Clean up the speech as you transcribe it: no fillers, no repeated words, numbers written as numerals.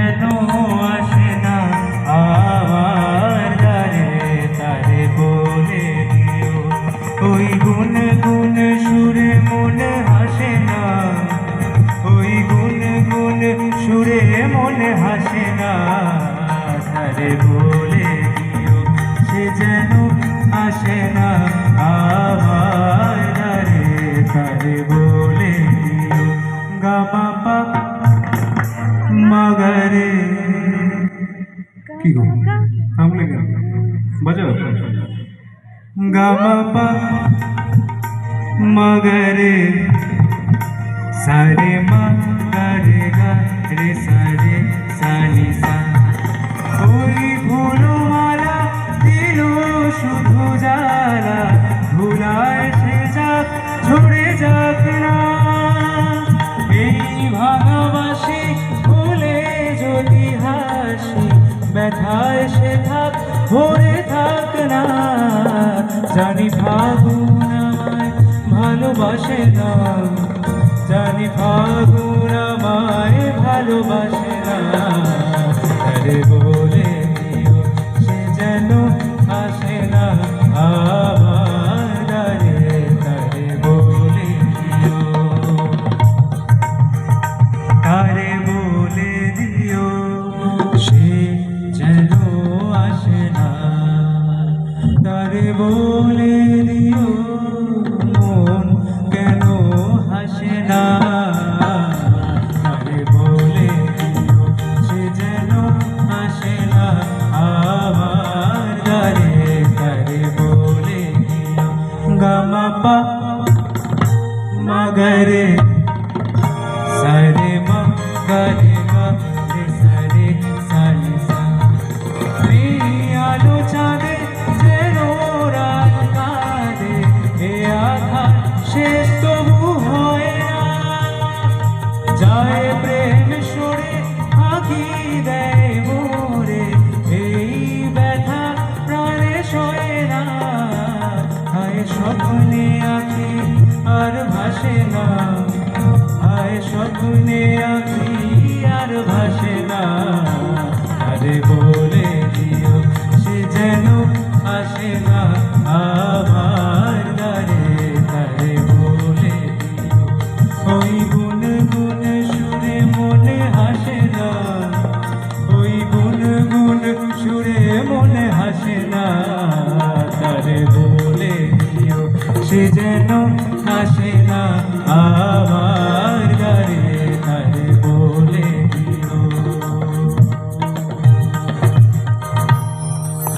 যেন আসে না আর তারে তারে বলে দিও ওই গুন গুন সুরে মনে হাসে না ওই গুন গুন সুরে মনে হাসে না তারে বলে দিও সে যেন আসে না আবার তারে তারে বলে দিও গা বাবা মগরে কি গো থামলে কেন বাজাও গা বাবা মগরে সারে মা রে গা রে সারে সানি সা ওই ফুলমালা দিল শুধু জ্বালা ধুলায় সে যাক ঝরে যাক না এই ভালোবাসি ভুলে যদি হাসি ব্যথায় সে থাক ভরে থাক না জানি ফাগুন আমায় ভালোবাসে না জানি ফাগুন আমায় ভালোবাসে না তারে বলে দিও সে যেন আসে না আবার তারে তারে বলে দিও তারে বলে দিও সে যেন আসে না তারে